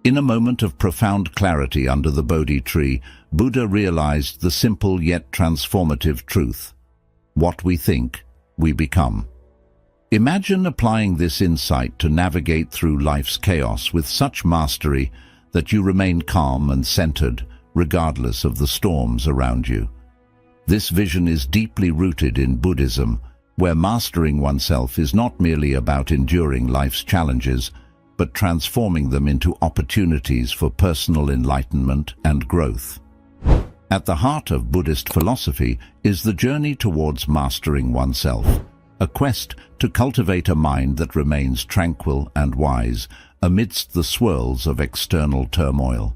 In a moment of profound clarity under the Bodhi tree, Buddha realized the simple yet transformative truth: what we think, we become. Imagine applying this insight to navigate through life's chaos with such mastery that you remain calm and centered, regardless of the storms around you. This vision is deeply rooted in Buddhism, where mastering oneself is not merely about enduring life's challenges, but transforming them into opportunities for personal enlightenment and growth. At the heart of Buddhist philosophy is the journey towards mastering oneself, a quest to cultivate a mind that remains tranquil and wise amidst the swirls of external turmoil.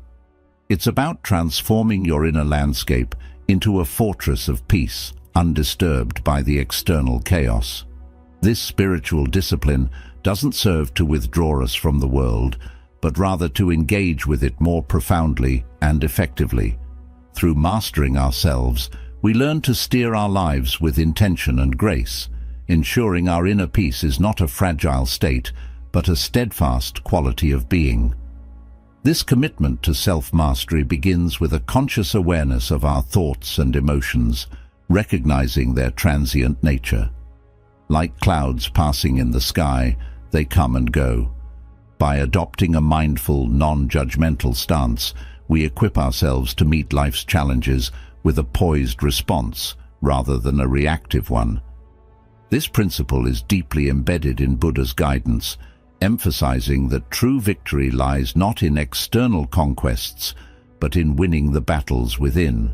It's about transforming your inner landscape into a fortress of peace, undisturbed by the external chaos. This spiritual discipline doesn't serve to withdraw us from the world, but rather to engage with it more profoundly and effectively. Through mastering ourselves, we learn to steer our lives with intention and grace, ensuring our inner peace is not a fragile state, but a steadfast quality of being. This commitment to self-mastery begins with a conscious awareness of our thoughts and emotions, recognizing their transient nature. Like clouds passing in the sky, they come and go. By adopting a mindful, non-judgmental stance, we equip ourselves to meet life's challenges with a poised response rather than a reactive one. This principle is deeply embedded in Buddha's guidance, emphasizing that true victory lies not in external conquests, but in winning the battles within.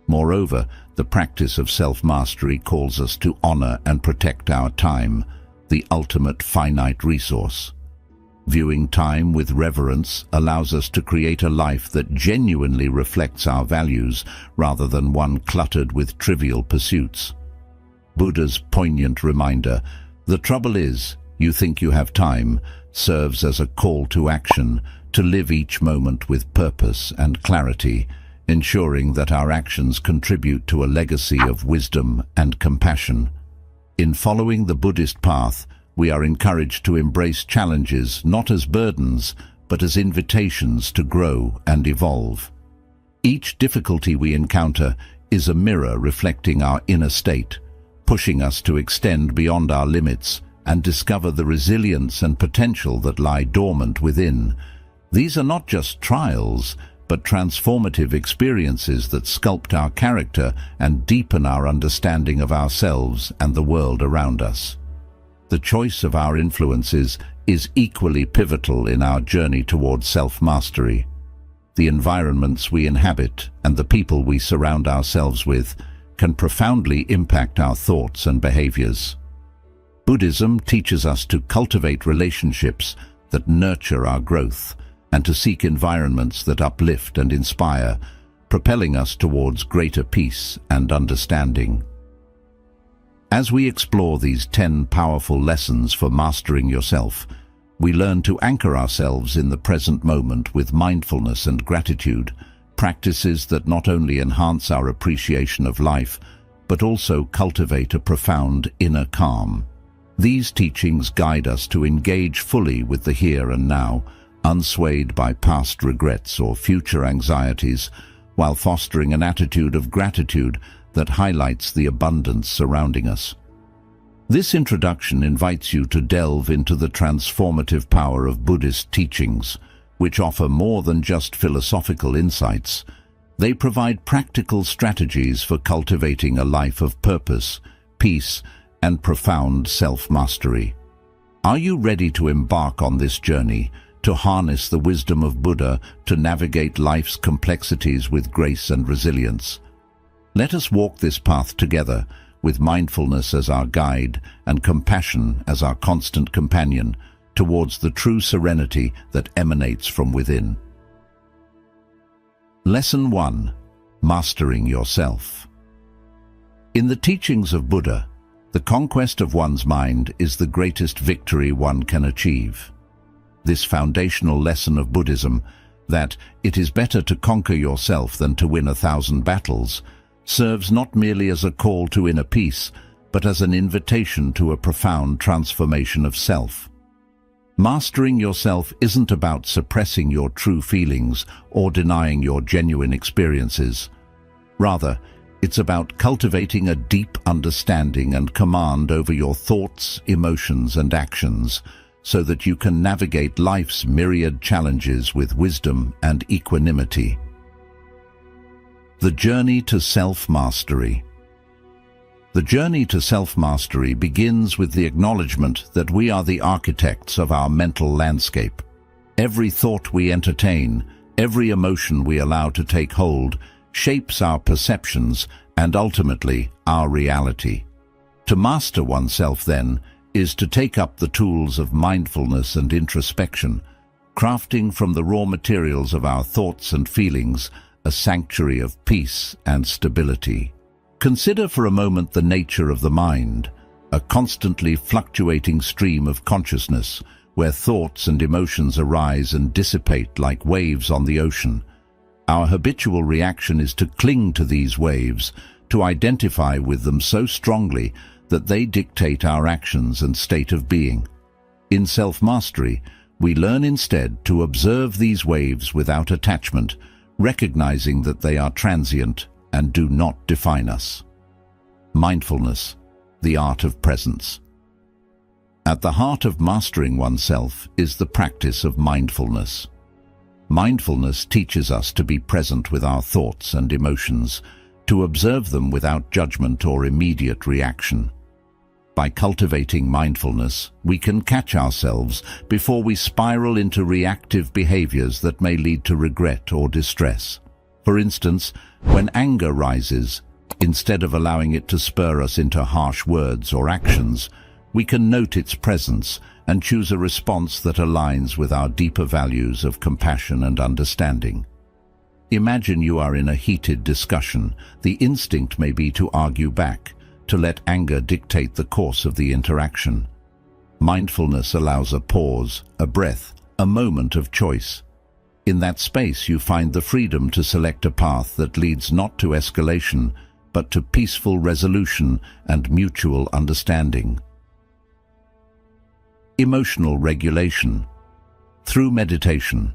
Moreover, the practice of self-mastery calls us to honor and protect our time, the ultimate finite resource. Viewing time with reverence allows us to create a life that genuinely reflects our values rather than one cluttered with trivial pursuits. Buddha's poignant reminder, "The trouble is, you think you have time," serves as a call to action, to live each moment with purpose and clarity, ensuring that our actions contribute to a legacy of wisdom and compassion. In following the Buddhist path, we are encouraged to embrace challenges not as burdens, but as invitations to grow and evolve. Each difficulty we encounter is a mirror reflecting our inner state, pushing us to extend beyond our limits and discover the resilience and potential that lie dormant within. These are not just trials, but transformative experiences that sculpt our character and deepen our understanding of ourselves and the world around us. The choice of our influences is equally pivotal in our journey towards self-mastery. The environments we inhabit and the people we surround ourselves with can profoundly impact our thoughts and behaviors. Buddhism teaches us to cultivate relationships that nurture our growth and to seek environments that uplift and inspire, propelling us towards greater peace and understanding. As we explore these 10 powerful lessons for mastering yourself, we learn to anchor ourselves in the present moment with mindfulness and gratitude, practices that not only enhance our appreciation of life, but also cultivate a profound inner calm. These teachings guide us to engage fully with the here and now, unswayed by past regrets or future anxieties, while fostering an attitude of gratitude that highlights the abundance surrounding us. This introduction invites you to delve into the transformative power of Buddhist teachings, which offer more than just philosophical insights. They provide practical strategies for cultivating a life of purpose, peace, and profound self-mastery. Are you ready to embark on this journey, to harness the wisdom of Buddha to navigate life's complexities with grace and resilience? Let us walk this path together, with mindfulness as our guide and compassion as our constant companion, towards the true serenity that emanates from within. Lesson 1. Mastering Yourself. In the teachings of Buddha, the conquest of one's mind is the greatest victory one can achieve. This foundational lesson of Buddhism, that it is better to conquer yourself than to win 1,000 battles, serves not merely as a call to inner peace, but as an invitation to a profound transformation of self. Mastering yourself isn't about suppressing your true feelings or denying your genuine experiences. Rather, it's about cultivating a deep understanding and command over your thoughts, emotions, and actions, so that you can navigate life's myriad challenges with wisdom and equanimity. The journey to self-mastery. The journey to self-mastery begins with the acknowledgement that we are the architects of our mental landscape. Every thought we entertain, every emotion we allow to take hold, shapes our perceptions and ultimately our reality. To master oneself, then, is to take up the tools of mindfulness and introspection, crafting from the raw materials of our thoughts and feelings a sanctuary of peace and stability. Consider for a moment the nature of the mind, a constantly fluctuating stream of consciousness where thoughts and emotions arise and dissipate like waves on the ocean. Our habitual reaction is to cling to these waves, to identify with them so strongly that they dictate our actions and state of being. In self-mastery, we learn instead to observe these waves without attachment, recognizing that they are transient and do not define us. Mindfulness, the art of presence. At the heart of mastering oneself is the practice of mindfulness. Mindfulness teaches us to be present with our thoughts and emotions, to observe them without judgment or immediate reaction. By cultivating mindfulness, we can catch ourselves before we spiral into reactive behaviors that may lead to regret or distress. For instance, when anger rises, instead of allowing it to spur us into harsh words or actions, we can note its presence and choose a response that aligns with our deeper values of compassion and understanding. Imagine you are in a heated discussion. The instinct may be to argue back, to let anger dictate the course of the interaction. Mindfulness allows a pause, a breath, a moment of choice. In that space, you find the freedom to select a path that leads not to escalation, but to peaceful resolution and mutual understanding. Emotional regulation. Through meditation.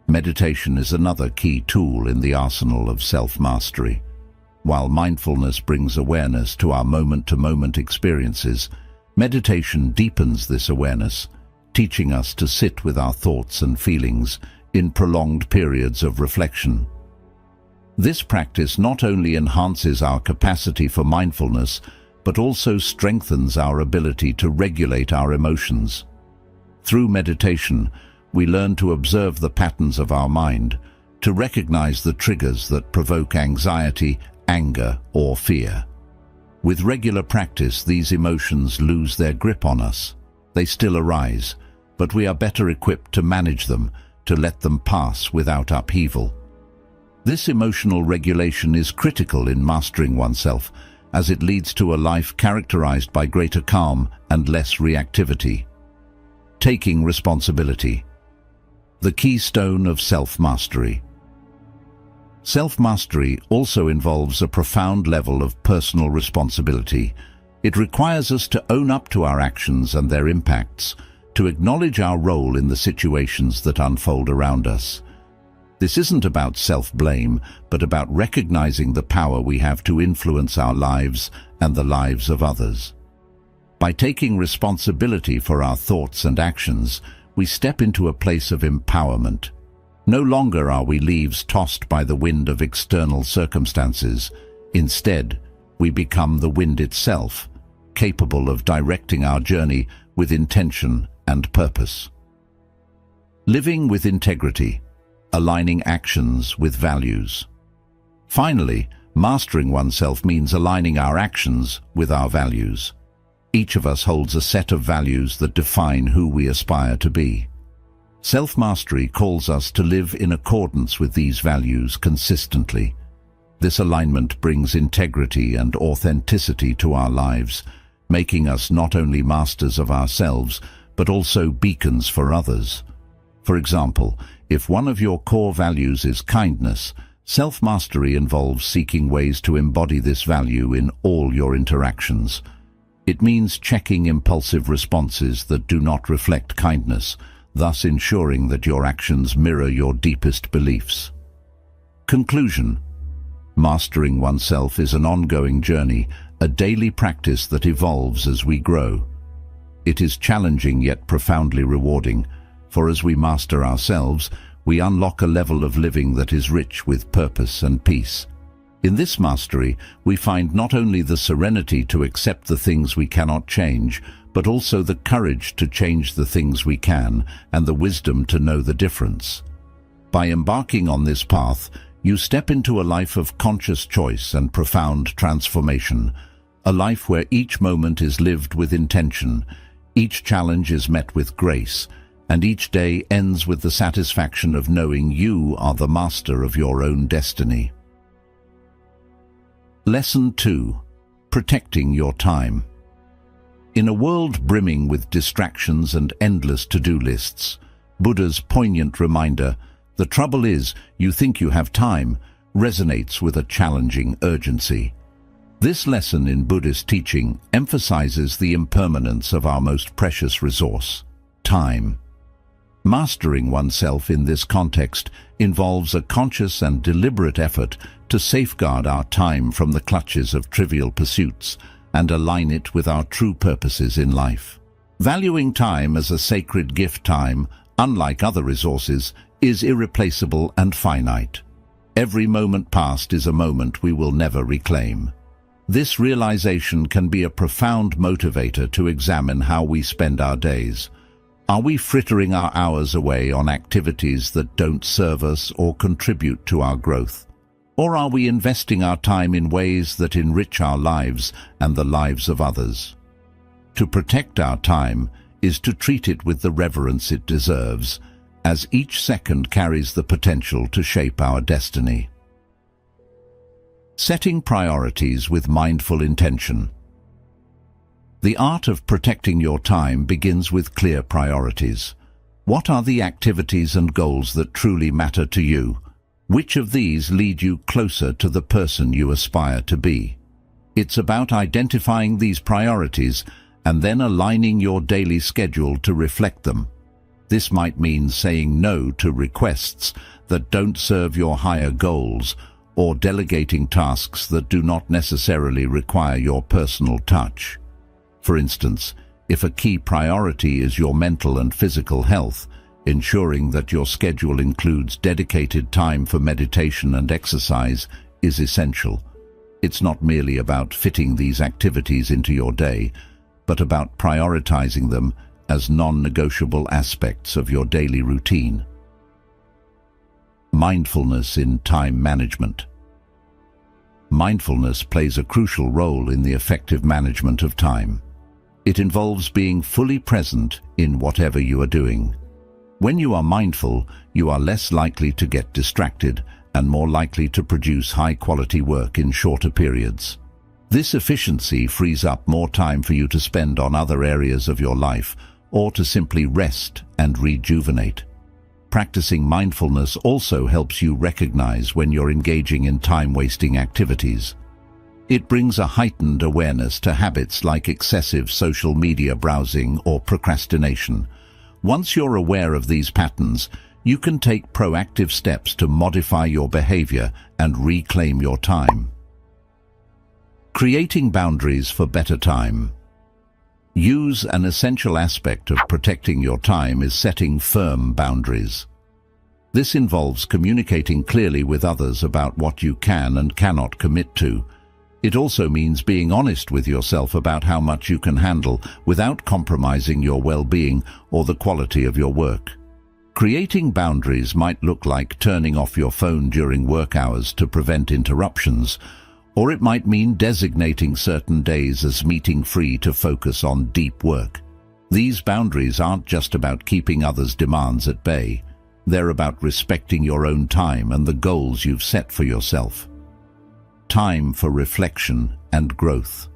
Meditation is another key tool in the arsenal of self-mastery. While mindfulness brings awareness to our moment-to-moment experiences, meditation deepens this awareness, teaching us to sit with our thoughts and feelings in prolonged periods of reflection. This practice not only enhances our capacity for mindfulness, but also strengthens our ability to regulate our emotions. Through meditation, we learn to observe the patterns of our mind, to recognize the triggers that provoke anxiety, anger, or fear. With regular practice, these emotions lose their grip on us. They still arise, but we are better equipped to manage them, to let them pass without upheaval. This emotional regulation is critical in mastering oneself, as it leads to a life characterized by greater calm and less reactivity. Taking responsibility. The keystone of self-mastery. Self-mastery also involves a profound level of personal responsibility. It requires us to own up to our actions and their impacts, to acknowledge our role in the situations that unfold around us. This isn't about self-blame, but about recognizing the power we have to influence our lives and the lives of others. By taking responsibility for our thoughts and actions, we step into a place of empowerment. No longer are we leaves tossed by the wind of external circumstances. Instead, we become the wind itself, capable of directing our journey with intention and purpose. Living with integrity, aligning actions with values. Finally, mastering oneself means aligning our actions with our values. Each of us holds a set of values that define who we aspire to be. Self-mastery calls us to live in accordance with these values consistently. This alignment brings integrity and authenticity to our lives, making us not only masters of ourselves, but also beacons for others. For example, if one of your core values is kindness, self-mastery involves seeking ways to embody this value in all your interactions. It means checking impulsive responses that do not reflect kindness, thus ensuring that your actions mirror your deepest beliefs. Conclusion: mastering oneself is an ongoing journey, a daily practice that evolves as we grow. It is challenging yet profoundly rewarding, for as we master ourselves, we unlock a level of living that is rich with purpose and peace. In this mastery, we find not only the serenity to accept the things we cannot change, but also the courage to change the things we can, and the wisdom to know the difference. By embarking on this path, you step into a life of conscious choice and profound transformation, a life where each moment is lived with intention, each challenge is met with grace, and each day ends with the satisfaction of knowing you are the master of your own destiny. Lesson 2. Protecting your time. In a world brimming with distractions and endless to-do lists, Buddha's poignant reminder, "The trouble is, you think you have time," resonates with a challenging urgency. This lesson in Buddhist teaching emphasizes the impermanence of our most precious resource, time. Mastering oneself in this context involves a conscious and deliberate effort to safeguard our time from the clutches of trivial pursuits and align it with our true purposes in life. Valuing time as a sacred gift, time, unlike other resources, is irreplaceable and finite. Every moment passed is a moment we will never reclaim. This realization can be a profound motivator to examine how we spend our days. Are we frittering our hours away on activities that don't serve us or contribute to our growth? Or are we investing our time in ways that enrich our lives and the lives of others? To protect our time is to treat it with the reverence it deserves, as each second carries the potential to shape our destiny. Setting priorities with mindful intention. The art of protecting your time begins with clear priorities. What are the activities and goals that truly matter to you? Which of these lead you closer to the person you aspire to be? It's about identifying these priorities and then aligning your daily schedule to reflect them. This might mean saying no to requests that don't serve your higher goals, or delegating tasks that do not necessarily require your personal touch. For instance, if a key priority is your mental and physical health, ensuring that your schedule includes dedicated time for meditation and exercise is essential. It's not merely about fitting these activities into your day, but about prioritizing them as non-negotiable aspects of your daily routine. Mindfulness in time management. Mindfulness plays a crucial role in the effective management of time. It involves being fully present in whatever you are doing. When you are mindful, you are less likely to get distracted and more likely to produce high-quality work in shorter periods. This efficiency frees up more time for you to spend on other areas of your life or to simply rest and rejuvenate. Practicing mindfulness also helps you recognize when you're engaging in time-wasting activities. It brings a heightened awareness to habits like excessive social media browsing or procrastination. Once you're aware of these patterns, you can take proactive steps to modify your behavior and reclaim your time. Creating boundaries for better time. Use an essential aspect of protecting your time is setting firm boundaries. This involves communicating clearly with others about what you can and cannot commit to. It also means being honest with yourself about how much you can handle without compromising your well-being or the quality of your work. Creating boundaries might look like turning off your phone during work hours to prevent interruptions, or it might mean designating certain days as meeting-free to focus on deep work. These boundaries aren't just about keeping others' demands at bay. They're about respecting your own time and the goals you've set for yourself. Time for reflection and growth.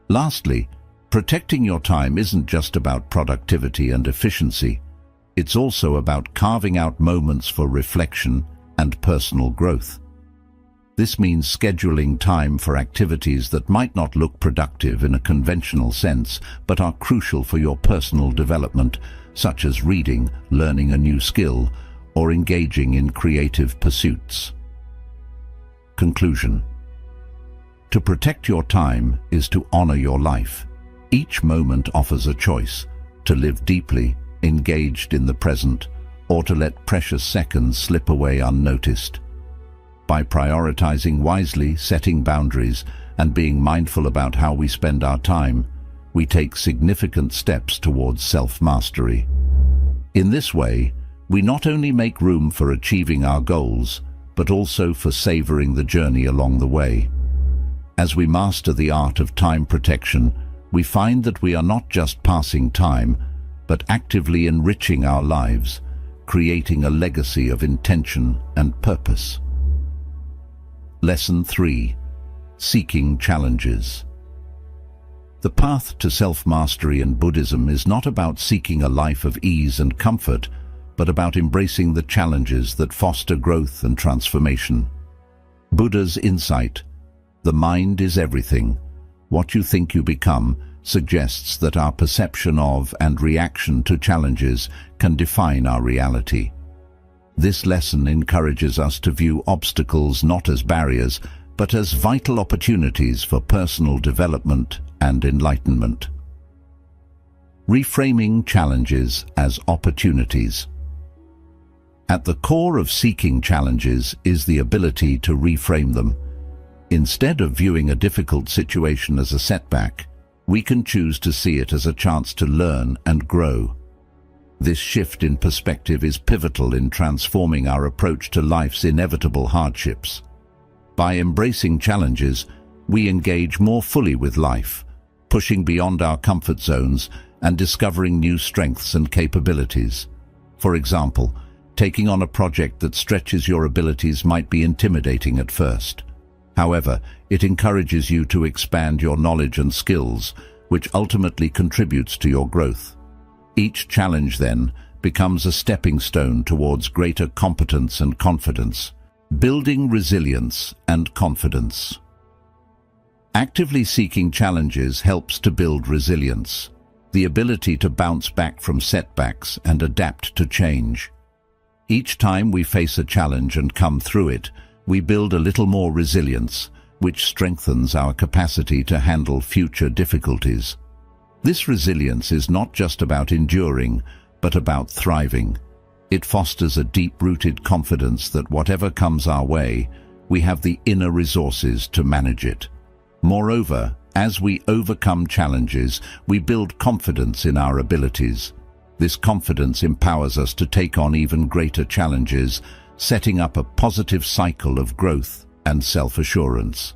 Lastly, protecting your time isn't just about productivity and efficiency. It's also about carving out moments for reflection and personal growth. This means scheduling time for activities that might not look productive in a conventional sense, but are crucial for your personal development, such as reading, learning a new skill, or engaging in creative pursuits. Conclusion. To protect your time is to honor your life. Each moment offers a choice: to live deeply, engaged in the present, or to let precious seconds slip away unnoticed. By prioritizing wisely, setting boundaries, and being mindful about how we spend our time, we take significant steps towards self-mastery. In this way, we not only make room for achieving our goals, but also for savoring the journey along the way. As we master the art of time protection, we find that we are not just passing time, but actively enriching our lives, creating a legacy of intention and purpose. Lesson 3. Seeking challenges. The path to self-mastery in Buddhism is not about seeking a life of ease and comfort, but about embracing the challenges that foster growth and transformation. Buddha's insight, "The mind is everything. What you think you become," suggests that our perception of and reaction to challenges can define our reality. This lesson encourages us to view obstacles not as barriers, but as vital opportunities for personal development and enlightenment. Reframing challenges as opportunities. At the core of seeking challenges is the ability to reframe them. Instead of viewing a difficult situation as a setback, we can choose to see it as a chance to learn and grow. This shift in perspective is pivotal in transforming our approach to life's inevitable hardships. By embracing challenges, we engage more fully with life, pushing beyond our comfort zones and discovering new strengths and capabilities. For example, taking on a project that stretches your abilities might be intimidating at first. However, it encourages you to expand your knowledge and skills, which ultimately contributes to your growth. Each challenge, then, becomes a stepping stone towards greater competence and confidence, building resilience and confidence. Actively seeking challenges helps to build resilience, the ability to bounce back from setbacks and adapt to change. Each time we face a challenge and come through it, we build a little more resilience, which strengthens our capacity to handle future difficulties. This resilience is not just about enduring, but about thriving. It fosters a deep-rooted confidence that whatever comes our way, we have the inner resources to manage it. Moreover, as we overcome challenges, we build confidence in our abilities. This confidence empowers us to take on even greater challenges, setting up a positive cycle of growth and self-assurance.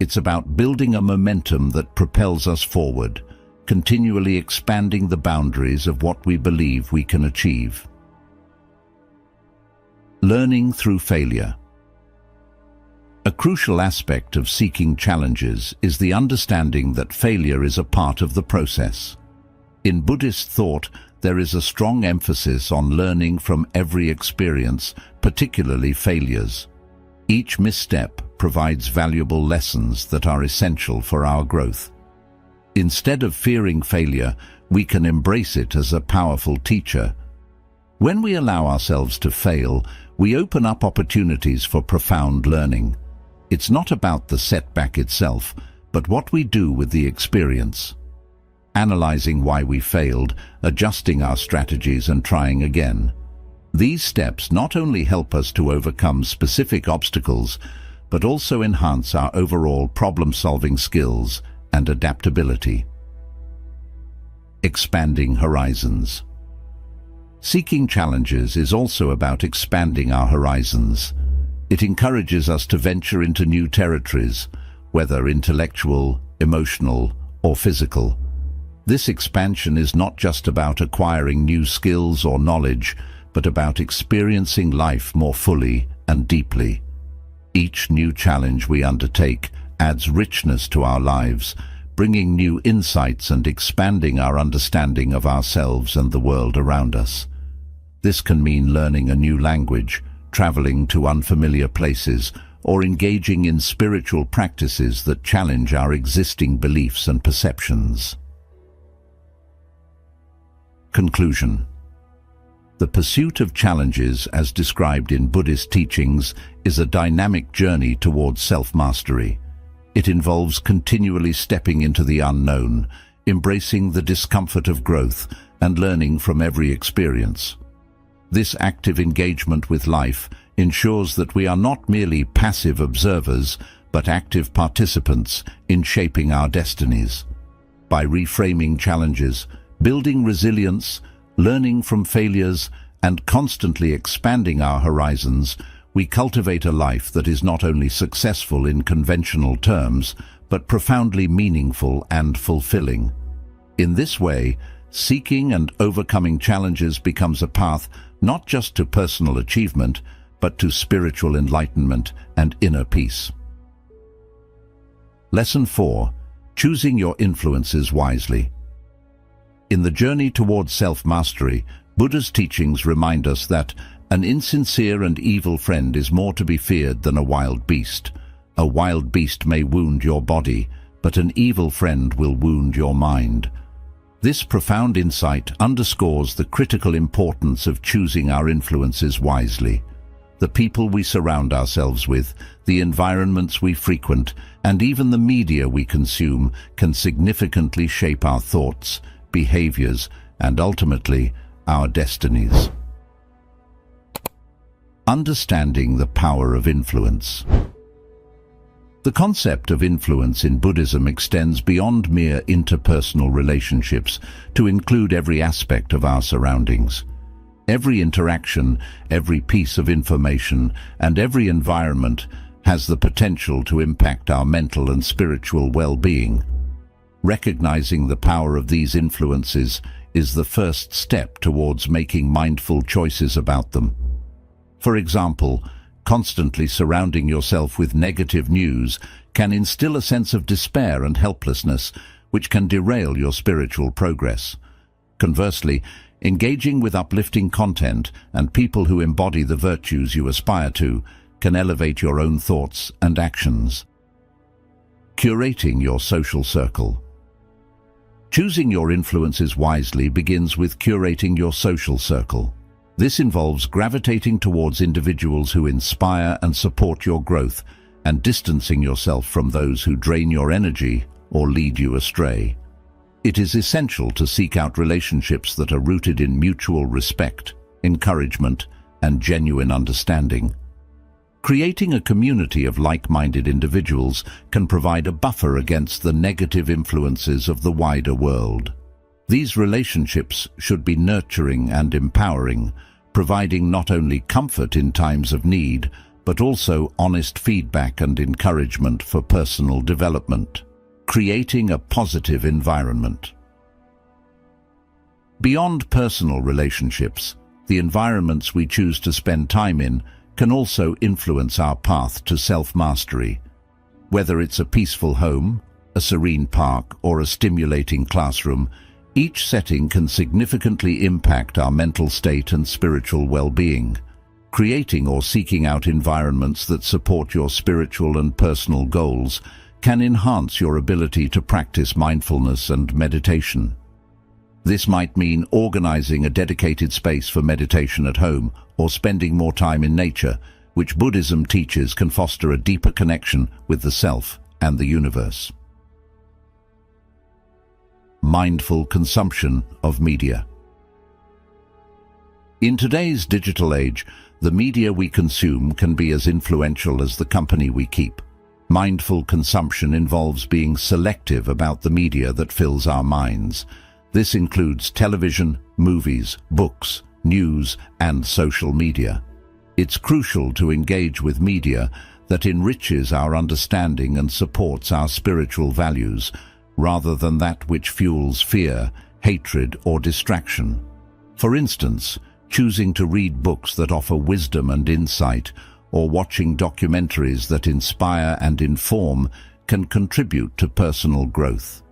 It's about building a momentum that propels us forward, continually expanding the boundaries of what we believe we can achieve. Learning through failure. A crucial aspect of seeking challenges is the understanding that failure is a part of the process. In Buddhist thought, there is a strong emphasis on learning from every experience, particularly failures. Each misstep provides valuable lessons that are essential for our growth. Instead of fearing failure, we can embrace it as a powerful teacher. When we allow ourselves to fail, we open up opportunities for profound learning. It's not about the setback itself, but what we do with the experience. Analyzing why we failed, adjusting our strategies and trying again. These steps not only help us to overcome specific obstacles, but also enhance our overall problem-solving skills and adaptability. Expanding horizons. Seeking challenges is also about expanding our horizons. It encourages us to venture into new territories, whether intellectual, emotional, or physical. This expansion is not just about acquiring new skills or knowledge, but about experiencing life more fully and deeply. Each new challenge we undertake adds richness to our lives, bringing new insights and expanding our understanding of ourselves and the world around us. This can mean learning a new language, traveling to unfamiliar places, or engaging in spiritual practices that challenge our existing beliefs and perceptions. Conclusion. The pursuit of challenges, as described in Buddhist teachings, is a dynamic journey towards self-mastery. It involves continually stepping into the unknown, embracing the discomfort of growth, and learning from every experience. This active engagement with life ensures that we are not merely passive observers, but active participants in shaping our destinies. By reframing challenges, building resilience, learning from failures, and constantly expanding our horizons, we cultivate a life that is not only successful in conventional terms, but profoundly meaningful and fulfilling. In this way, seeking and overcoming challenges becomes a path not just to personal achievement, but to spiritual enlightenment and inner peace. Lesson 4. Choosing your influences wisely. In the journey towards self-mastery, Buddha's teachings remind us that an insincere and evil friend is more to be feared than a wild beast. A wild beast may wound your body, but an evil friend will wound your mind. This profound insight underscores the critical importance of choosing our influences wisely. The people we surround ourselves with, the environments we frequent, and even the media we consume can significantly shape our thoughts, behaviors, and ultimately, our destinies. Understanding the power of influence. The concept of influence in Buddhism extends beyond mere interpersonal relationships to include every aspect of our surroundings. Every interaction, every piece of information, and every environment has the potential to impact our mental and spiritual well-being. Recognizing the power of these influences is the first step towards making mindful choices about them. For example, constantly surrounding yourself with negative news can instill a sense of despair and helplessness, which can derail your spiritual progress. Conversely, engaging with uplifting content and people who embody the virtues you aspire to can elevate your own thoughts and actions. Curating your social circle. Choosing your influences wisely begins with curating your social circle. This involves gravitating towards individuals who inspire and support your growth, and distancing yourself from those who drain your energy or lead you astray. It is essential to seek out relationships that are rooted in mutual respect, encouragement, and genuine understanding. Creating a community of like-minded individuals can provide a buffer against the negative influences of the wider world. These relationships should be nurturing and empowering, providing not only comfort in times of need, but also honest feedback and encouragement for personal development. Creating a positive environment. Beyond personal relationships, the environments we choose to spend time in can also influence our path to self-mastery. Whether it's a peaceful home, a serene park, or a stimulating classroom, each setting can significantly impact our mental state and spiritual well-being. Creating or seeking out environments that support your spiritual and personal goals can enhance your ability to practice mindfulness and meditation. This might mean organizing a dedicated space for meditation at home or spending more time in nature, which Buddhism teaches can foster a deeper connection with the self and the universe. Mindful consumption of media. In today's digital age, the media we consume can be as influential as the company we keep. Mindful consumption involves being selective about the media that fills our minds. This includes television, movies, books, news, and social media. It's crucial to engage with media that enriches our understanding and supports our spiritual values, rather than that which fuels fear, hatred, or distraction. For instance, choosing to read books that offer wisdom and insight, or watching documentaries that inspire and inform can contribute to personal growth.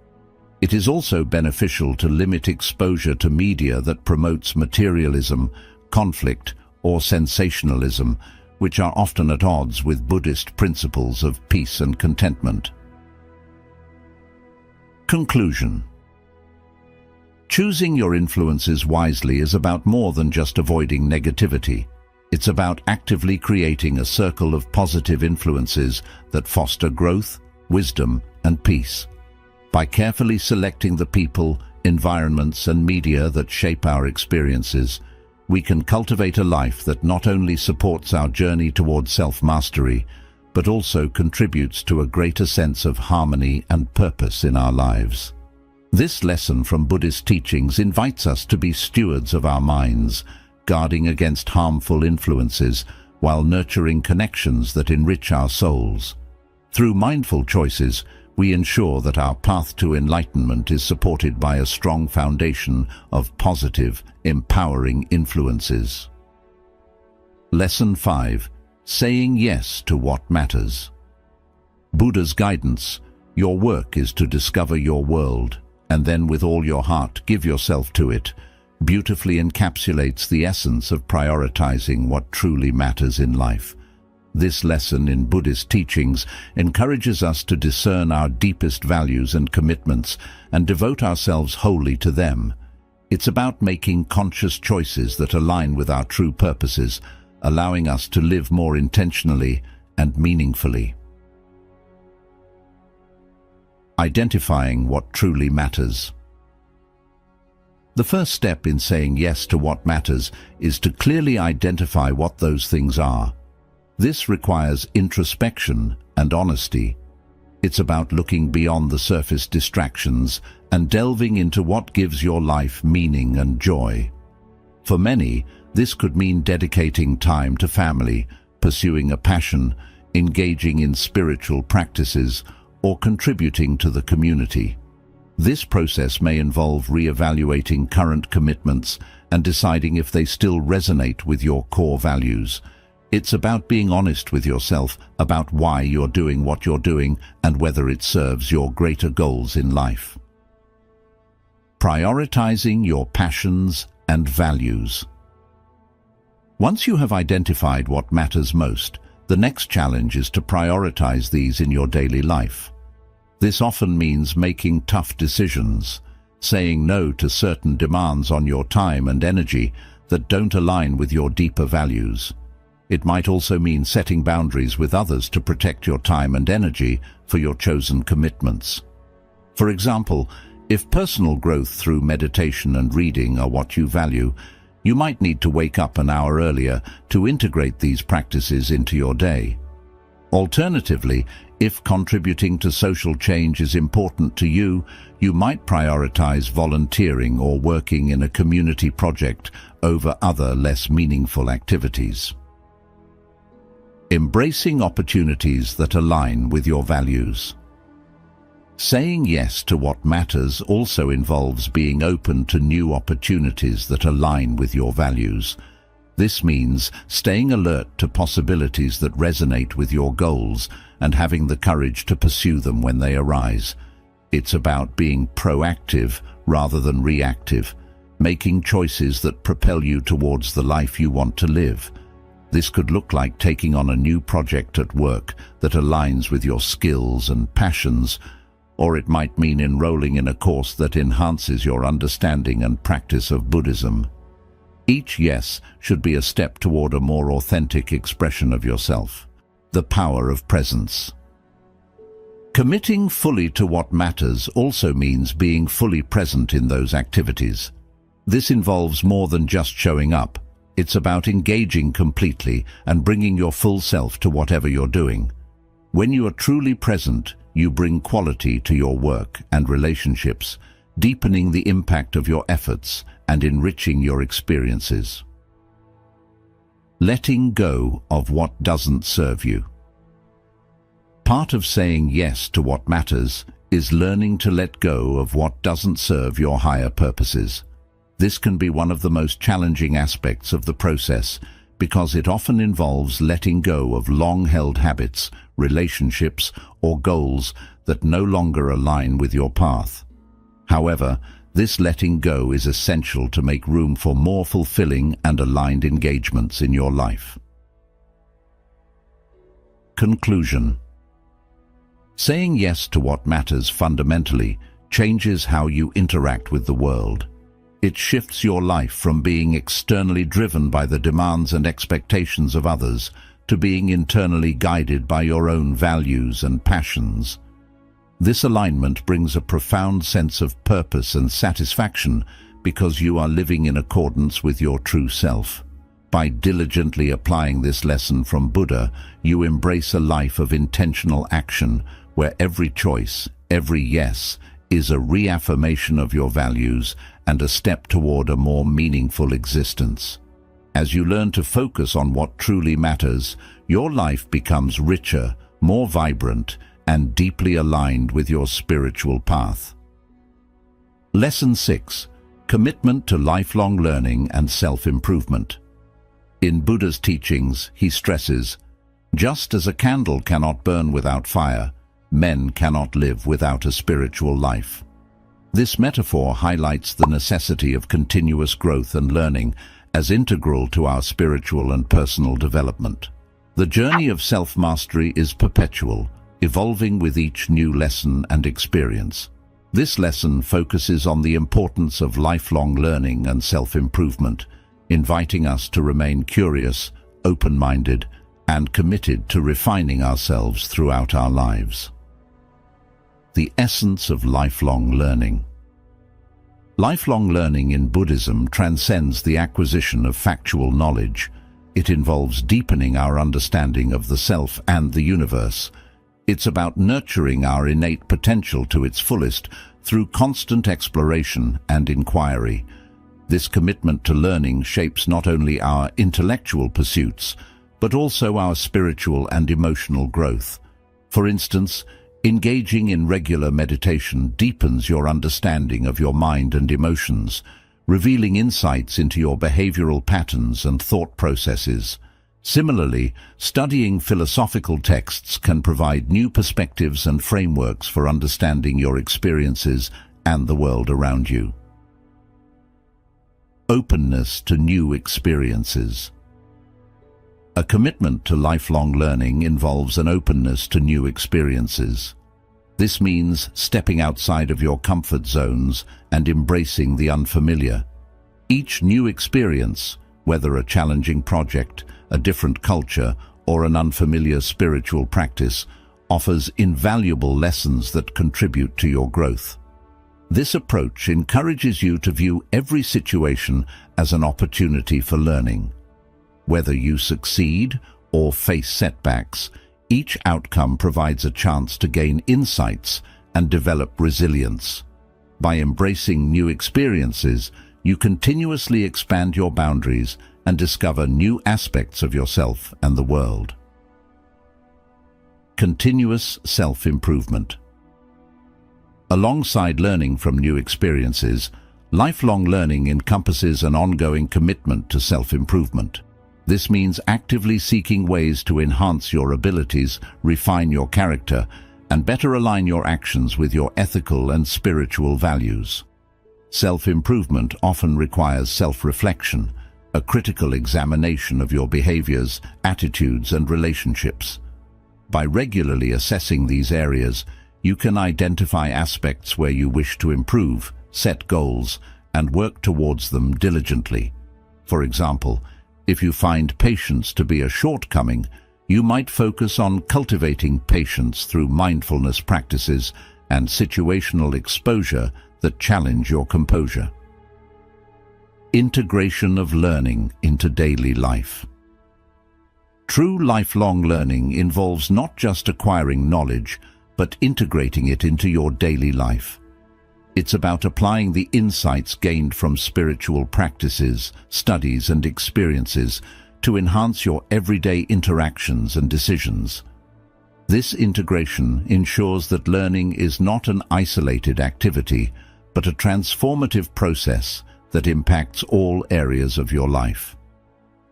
It is also beneficial to limit exposure to media that promotes materialism, conflict, or sensationalism, which are often at odds with Buddhist principles of peace and contentment. Conclusion. Choosing your influences wisely is about more than just avoiding negativity. It's about actively creating a circle of positive influences that foster growth, wisdom, and peace. By carefully selecting the people, environments, and media that shape our experiences, we can cultivate a life that not only supports our journey towards self-mastery, but also contributes to a greater sense of harmony and purpose in our lives. This lesson from Buddhist teachings invites us to be stewards of our minds, guarding against harmful influences while nurturing connections that enrich our souls. Through mindful choices, we ensure that our path to enlightenment is supported by a strong foundation of positive, empowering influences. Lesson 5. Saying yes to what matters. Buddha's guidance: your work is to discover your world, and then with all your heart give yourself to it, beautifully encapsulates the essence of prioritizing what truly matters in life. This lesson in Buddhist teachings encourages us to discern our deepest values and commitments and devote ourselves wholly to them. It's about making conscious choices that align with our true purposes, allowing us to live more intentionally and meaningfully. Identifying what truly matters. The first step in saying yes to what matters is to clearly identify what those things are. This requires introspection and honesty. It's about looking beyond the surface distractions and delving into what gives your life meaning and joy. For many, this could mean dedicating time to family, pursuing a passion, engaging in spiritual practices, or contributing to the community. This process may involve reevaluating current commitments and deciding if they still resonate with your core values. It's about being honest with yourself about why you're doing what you're doing and whether it serves your greater goals in life. Prioritizing your passions and values. Once you have identified what matters most, the next challenge is to prioritize these in your daily life. This often means making tough decisions, saying no to certain demands on your time and energy that don't align with your deeper values. It might also mean setting boundaries with others to protect your time and energy for your chosen commitments. For example, if personal growth through meditation and reading are what you value, you might need to wake up an hour earlier to integrate these practices into your day. Alternatively, if contributing to social change is important to you, you might prioritize volunteering or working in a community project over other less meaningful activities. Embracing opportunities that align with your values. Saying yes to what matters also involves being open to new opportunities that align with your values. This means staying alert to possibilities that resonate with your goals and having the courage to pursue them when they arise. It's about being proactive rather than reactive, making choices that propel you towards the life you want to live. This could look like taking on a new project at work that aligns with your skills and passions, or it might mean enrolling in a course that enhances your understanding and practice of Buddhism. Each yes should be a step toward a more authentic expression of yourself. The power of presence. Committing fully to what matters also means being fully present in those activities. This involves more than just showing up. It's about engaging completely and bringing your full self to whatever you're doing. When you are truly present, you bring quality to your work and relationships, deepening the impact of your efforts and enriching your experiences. Letting go of what doesn't serve you. Part of saying yes to what matters is learning to let go of what doesn't serve your higher purposes. This can be one of the most challenging aspects of the process because it often involves letting go of long-held habits, relationships, or goals that no longer align with your path. However, this letting go is essential to make room for more fulfilling and aligned engagements in your life. Conclusion. Saying yes to what matters fundamentally changes how you interact with the world. It shifts your life from being externally driven by the demands and expectations of others to being internally guided by your own values and passions. This alignment brings a profound sense of purpose and satisfaction because you are living in accordance with your true self. By diligently applying this lesson from Buddha, you embrace a life of intentional action where every choice, every yes, is a reaffirmation of your values and a step toward a more meaningful existence. As you learn to focus on what truly matters, your life becomes richer, more vibrant, and deeply aligned with your spiritual path. Lesson 6. Commitment to lifelong learning and self-improvement. In Buddha's teachings, he stresses, "Just as a candle cannot burn without fire, men cannot live without a spiritual life." This metaphor highlights the necessity of continuous growth and learning as integral to our spiritual and personal development. The journey of self-mastery is perpetual, evolving with each new lesson and experience. This lesson focuses on the importance of lifelong learning and self-improvement, inviting us to remain curious, open-minded, and committed to refining ourselves throughout our lives. The essence of lifelong learning. Lifelong learning in Buddhism transcends the acquisition of factual knowledge. It involves deepening our understanding of the self and the universe. It's about nurturing our innate potential to its fullest through constant exploration and inquiry. This commitment to learning shapes not only our intellectual pursuits, but also our spiritual and emotional growth. For instance, engaging in regular meditation deepens your understanding of your mind and emotions, revealing insights into your behavioral patterns and thought processes. Similarly, studying philosophical texts can provide new perspectives and frameworks for understanding your experiences and the world around you. Openness to new experiences. A commitment to lifelong learning involves an openness to new experiences. This means stepping outside of your comfort zones and embracing the unfamiliar. Each new experience, whether a challenging project, a different culture, or an unfamiliar spiritual practice, offers invaluable lessons that contribute to your growth. This approach encourages you to view every situation as an opportunity for learning. Whether you succeed or face setbacks, each outcome provides a chance to gain insights and develop resilience. By embracing new experiences, you continuously expand your boundaries and discover new aspects of yourself and the world. Continuous self-improvement. Alongside learning from new experiences, lifelong learning encompasses an ongoing commitment to self-improvement. This means actively seeking ways to enhance your abilities, refine your character, and better align your actions with your ethical and spiritual values. Self-improvement often requires self-reflection, a critical examination of your behaviors, attitudes, and relationships. By regularly assessing these areas, you can identify aspects where you wish to improve, set goals, and work towards them diligently. For example, if you find patience to be a shortcoming, you might focus on cultivating patience through mindfulness practices and situational exposure that challenge your composure. Integration of learning into daily life. True lifelong learning involves not just acquiring knowledge, but integrating it into your daily life. It's about applying the insights gained from spiritual practices, studies, and experiences to enhance your everyday interactions and decisions. This integration ensures that learning is not an isolated activity, but a transformative process that impacts all areas of your life.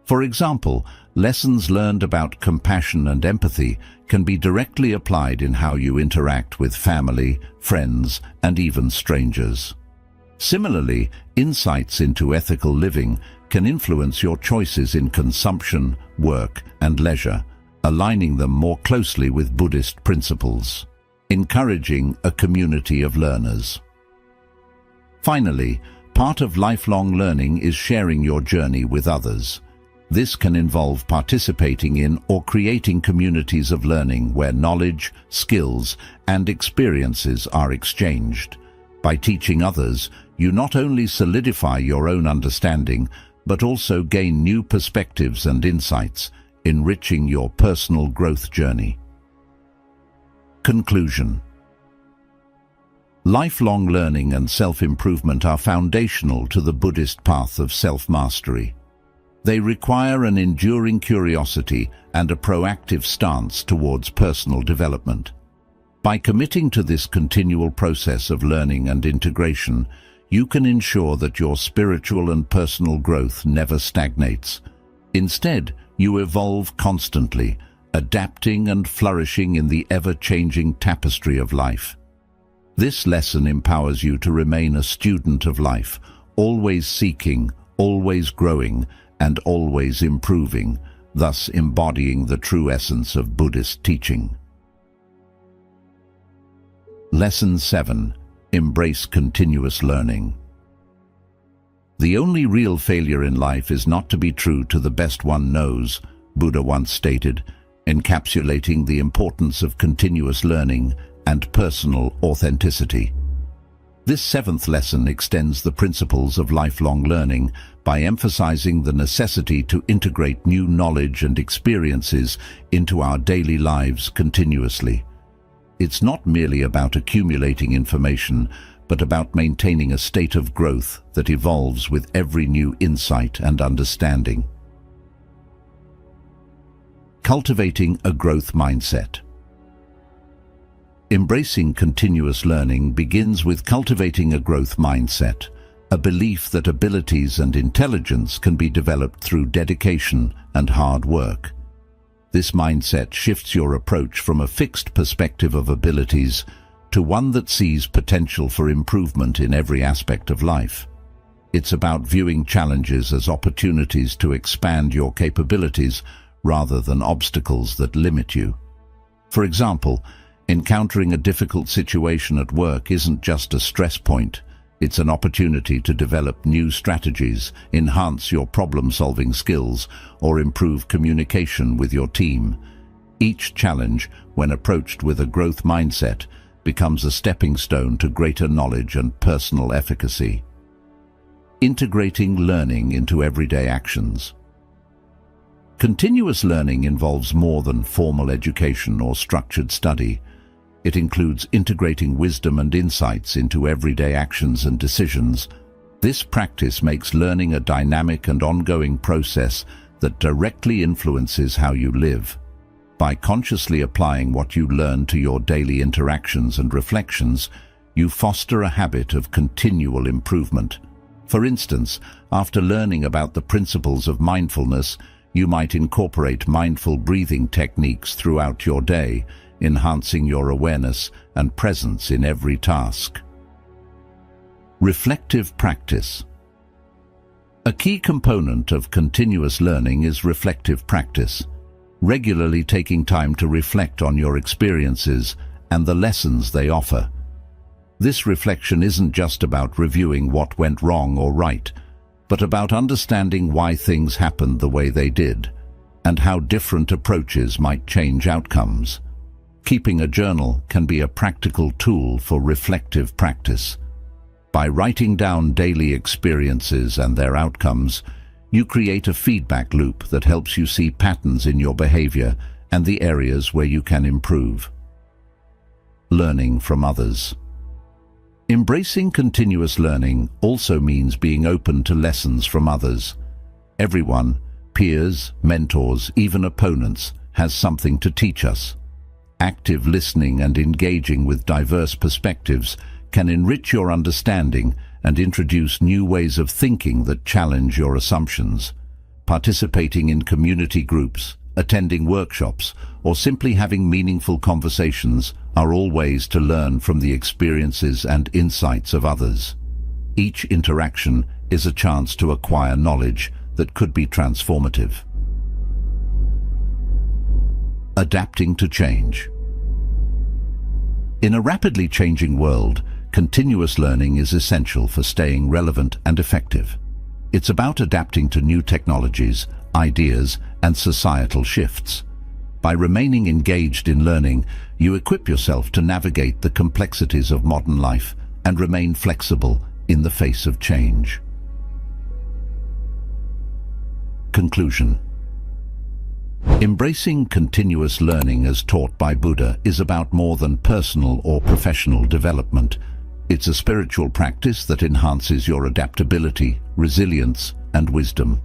For example, lessons learned about compassion and empathy can be directly applied in how you interact with family, friends, and even strangers. Similarly, insights into ethical living can influence your choices in consumption, work, and leisure, aligning them more closely with Buddhist principles, encouraging a community of learners. Finally, part of lifelong learning is sharing your journey with others. This can involve participating in or creating communities of learning where knowledge, skills, and experiences are exchanged. By teaching others, you not only solidify your own understanding, but also gain new perspectives and insights, enriching your personal growth journey. Conclusion. Lifelong learning and self-improvement are foundational to the Buddhist path of self-mastery. They require an enduring curiosity and a proactive stance towards personal development. By committing to this continual process of learning and integration, you can ensure that your spiritual and personal growth never stagnates. Instead, you evolve constantly, adapting and flourishing in the ever-changing tapestry of life. This lesson empowers you to remain a student of life, always seeking, always growing, and always improving, thus embodying the true essence of Buddhist teaching. Lesson 7. Embrace continuous learning. The only real failure in life is not to be true to the best one knows, Buddha once stated, encapsulating the importance of continuous learning and personal authenticity. This seventh lesson extends the principles of lifelong learning by emphasizing the necessity to integrate new knowledge and experiences into our daily lives continuously. It's not merely about accumulating information, but about maintaining a state of growth that evolves with every new insight and understanding. Cultivating a growth mindset. Embracing continuous learning begins with cultivating a growth mindset, a belief that abilities and intelligence can be developed through dedication and hard work. This mindset shifts your approach from a fixed perspective of abilities to one that sees potential for improvement in every aspect of life. It's about viewing challenges as opportunities to expand your capabilities rather than obstacles that limit you. For example, encountering a difficult situation at work isn't just a stress point. It's an opportunity to develop new strategies, enhance your problem-solving skills, or improve communication with your team. Each challenge, when approached with a growth mindset, becomes a stepping stone to greater knowledge and personal efficacy. Integrating learning into everyday actions. Continuous learning involves more than formal education or structured study. It includes integrating wisdom and insights into everyday actions and decisions. This practice makes learning a dynamic and ongoing process that directly influences how you live. By consciously applying what you learn to your daily interactions and reflections, you foster a habit of continual improvement. For instance, after learning about the principles of mindfulness, you might incorporate mindful breathing techniques throughout your day, enhancing your awareness and presence in every task. Reflective practice. A key component of continuous learning is reflective practice, regularly taking time to reflect on your experiences and the lessons they offer. This reflection isn't just about reviewing what went wrong or right, but about understanding why things happened the way they did, and how different approaches might change outcomes. Keeping a journal can be a practical tool for reflective practice. By writing down daily experiences and their outcomes, you create a feedback loop that helps you see patterns in your behavior and the areas where you can improve. Learning from others. Embracing continuous learning also means being open to lessons from others. Everyone, peers, mentors, even opponents, has something to teach us. Active listening and engaging with diverse perspectives can enrich your understanding and introduce new ways of thinking that challenge your assumptions. Participating in community groups, attending workshops, or simply having meaningful conversations are all ways to learn from the experiences and insights of others. Each interaction is a chance to acquire knowledge that could be transformative. Adapting to change. In a rapidly changing world, continuous learning is essential for staying relevant and effective. It's about adapting to new technologies, ideas, and societal shifts. By remaining engaged in learning, you equip yourself to navigate the complexities of modern life and remain flexible in the face of change. Conclusion. Embracing continuous learning as taught by Buddha is about more than personal or professional development. It's a spiritual practice that enhances your adaptability, resilience, and wisdom.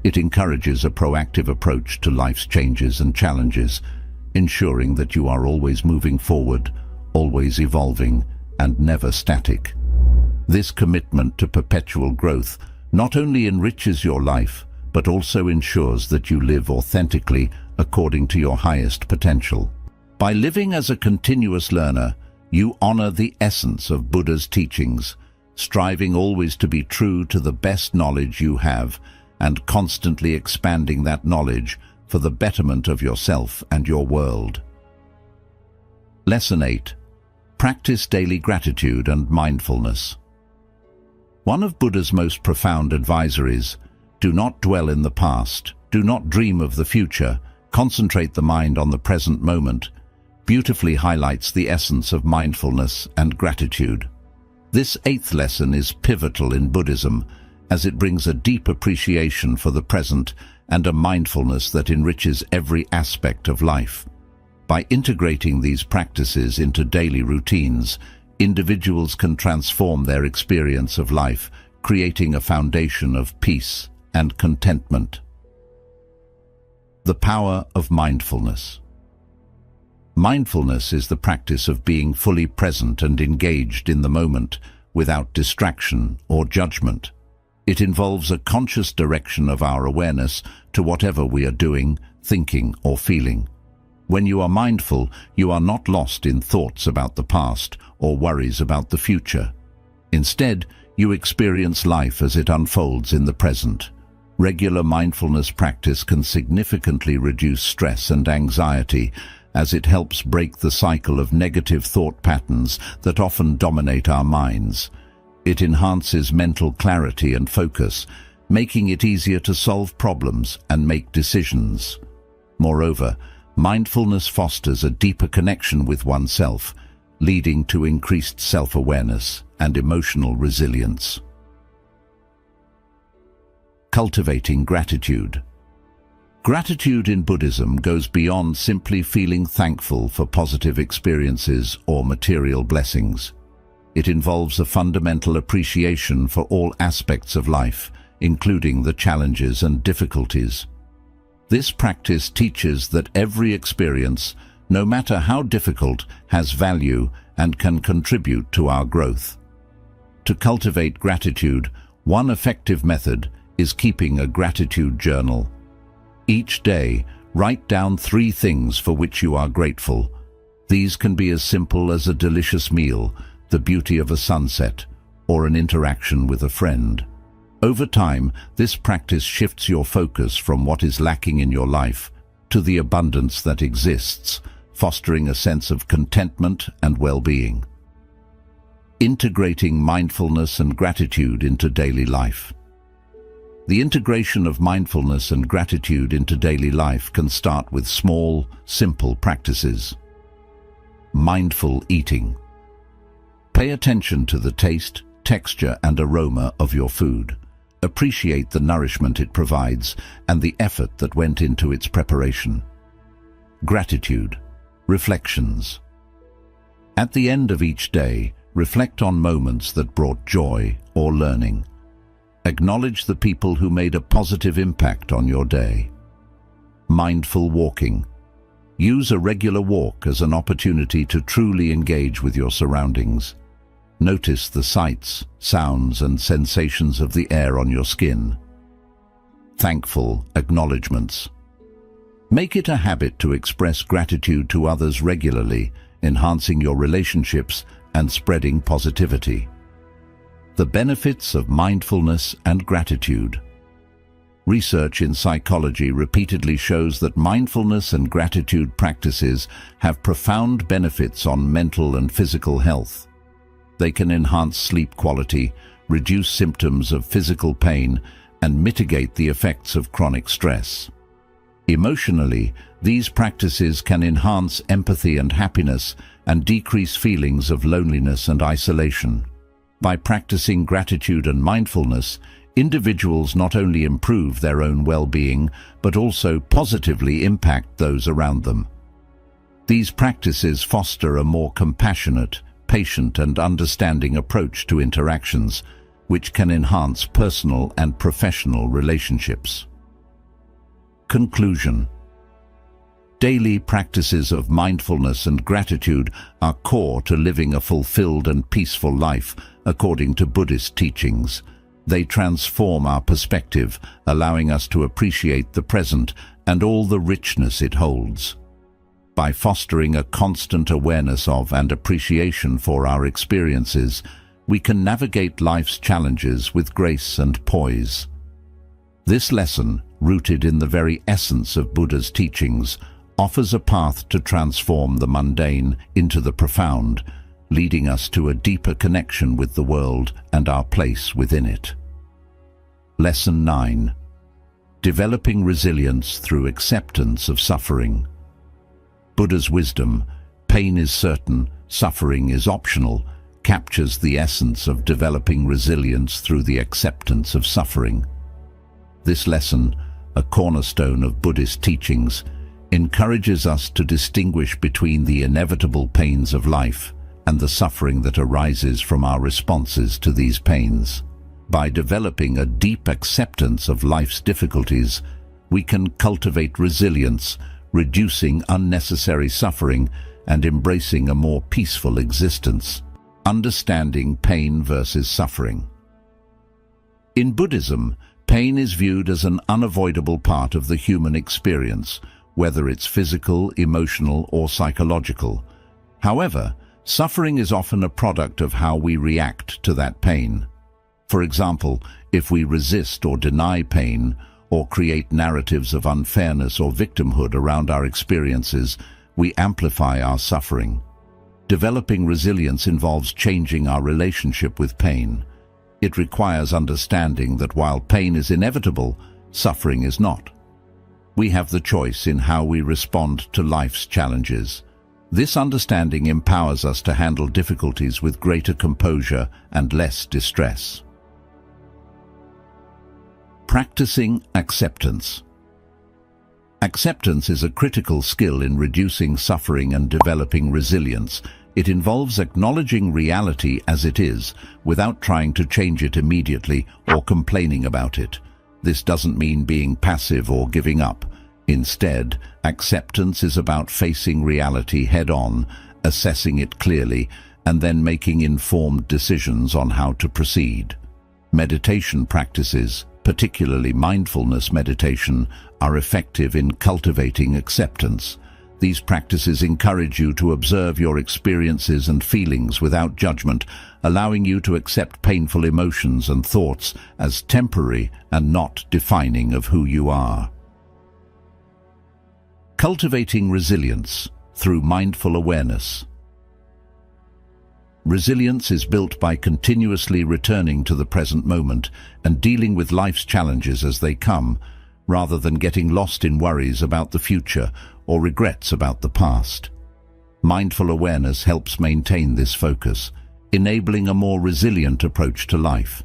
It encourages a proactive approach to life's changes and challenges, ensuring that you are always moving forward, always evolving, and never static. This commitment to perpetual growth not only enriches your life, but also ensures that you live authentically according to your highest potential. By living as a continuous learner, you honor the essence of Buddha's teachings, striving always to be true to the best knowledge you have and constantly expanding that knowledge for the betterment of yourself and your world. Lesson 8. Practice daily gratitude and mindfulness. One of Buddha's most profound advisories: do not dwell in the past, do not dream of the future, concentrate the mind on the present moment, beautifully highlights the essence of mindfulness and gratitude. This 8th lesson is pivotal in Buddhism, as it brings a deep appreciation for the present and a mindfulness that enriches every aspect of life. By integrating these practices into daily routines, individuals can transform their experience of life, creating a foundation of peace and contentment. The power of mindfulness. Mindfulness is the practice of being fully present and engaged in the moment, without distraction or judgment. It involves a conscious direction of our awareness to whatever we are doing, thinking, or feeling. When you are mindful, you are not lost in thoughts about the past or worries about the future. Instead, you experience life as it unfolds in the present. Regular mindfulness practice can significantly reduce stress and anxiety, as it helps break the cycle of negative thought patterns that often dominate our minds. It enhances mental clarity and focus, making it easier to solve problems and make decisions. Moreover, mindfulness fosters a deeper connection with oneself, leading to increased self-awareness and emotional resilience. Cultivating gratitude. Gratitude in Buddhism goes beyond simply feeling thankful for positive experiences or material blessings. It involves a fundamental appreciation for all aspects of life, including the challenges and difficulties. This practice teaches that every experience, no matter how difficult, has value and can contribute to our growth. To cultivate gratitude, one effective method is keeping a gratitude journal. Each day, write down 3 things for which you are grateful. These can be as simple as a delicious meal, the beauty of a sunset, or an interaction with a friend. Over time, this practice shifts your focus from what is lacking in your life to the abundance that exists, fostering a sense of contentment and well-being. Integrating mindfulness and gratitude into daily life. The integration of mindfulness and gratitude into daily life can start with small, simple practices. Mindful eating. Pay attention to the taste, texture, and aroma of your food. Appreciate the nourishment it provides and the effort that went into its preparation. Gratitude. Reflections. At the end of each day, reflect on moments that brought joy or learning. Acknowledge the people who made a positive impact on your day. Mindful walking. Use a regular walk as an opportunity to truly engage with your surroundings. Notice the sights, sounds, and sensations of the air on your skin. Thankful acknowledgements. Make it a habit to express gratitude to others regularly, enhancing your relationships and spreading positivity. The benefits of mindfulness and gratitude. Research in psychology repeatedly shows that mindfulness and gratitude practices have profound benefits on mental and physical health. They can enhance sleep quality, reduce symptoms of physical pain, and mitigate the effects of chronic stress. Emotionally, these practices can enhance empathy and happiness and decrease feelings of loneliness and isolation. By practicing gratitude and mindfulness, individuals not only improve their own well-being, but also positively impact those around them. These practices foster a more compassionate, patient and understanding approach to interactions, which can enhance personal and professional relationships. Conclusion. Daily practices of mindfulness and gratitude are core to living a fulfilled and peaceful life, according to Buddhist teachings. They transform our perspective, allowing us to appreciate the present and all the richness it holds. By fostering a constant awareness of and appreciation for our experiences, we can navigate life's challenges with grace and poise. This lesson, rooted in the very essence of Buddha's teachings, offers a path to transform the mundane into the profound, leading us to a deeper connection with the world and our place within it. Lesson 9. Developing resilience through acceptance of suffering. Buddha's wisdom, pain is certain, suffering is optional, captures the essence of developing resilience through the acceptance of suffering. This lesson, a cornerstone of Buddhist teachings, encourages us to distinguish between the inevitable pains of life and the suffering that arises from our responses to these pains. By developing a deep acceptance of life's difficulties, we can cultivate resilience, reducing unnecessary suffering and embracing a more peaceful existence. Understanding pain versus suffering. In Buddhism, pain is viewed as an unavoidable part of the human experience, whether it's physical, emotional, or psychological. However, suffering is often a product of how we react to that pain. For example, if we resist or deny pain, or create narratives of unfairness or victimhood around our experiences, we amplify our suffering. Developing resilience involves changing our relationship with pain. It requires understanding that while pain is inevitable, suffering is not. We have the choice in how we respond to life's challenges. This understanding empowers us to handle difficulties with greater composure and less distress. Practicing acceptance. Acceptance is a critical skill in reducing suffering and developing resilience. It involves acknowledging reality as it is, without trying to change it immediately or complaining about it. This doesn't mean being passive or giving up. Instead, acceptance is about facing reality head-on, assessing it clearly, and then making informed decisions on how to proceed. Meditation practices, particularly mindfulness meditation, are effective in cultivating acceptance. These practices encourage you to observe your experiences and feelings without judgment, allowing you to accept painful emotions and thoughts as temporary and not defining of who you are. Cultivating resilience through mindful awareness. Resilience is built by continuously returning to the present moment and dealing with life's challenges as they come, rather than getting lost in worries about the future or regrets about the past. Mindful awareness helps maintain this focus, enabling a more resilient approach to life.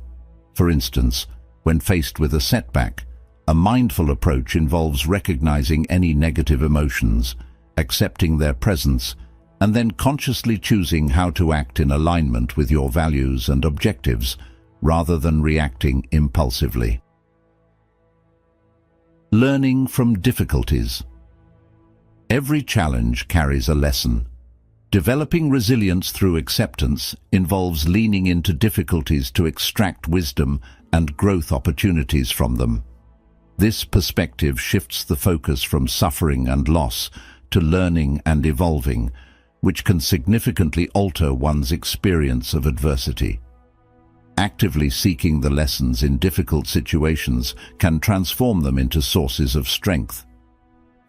For instance, when faced with a setback, a mindful approach involves recognizing any negative emotions, accepting their presence, and then consciously choosing how to act in alignment with your values and objectives, rather than reacting impulsively. Learning from difficulties. Every challenge carries a lesson. Developing resilience through acceptance involves leaning into difficulties to extract wisdom and growth opportunities from them. This perspective shifts the focus from suffering and loss to learning and evolving, which can significantly alter one's experience of adversity. Actively seeking the lessons in difficult situations can transform them into sources of strength.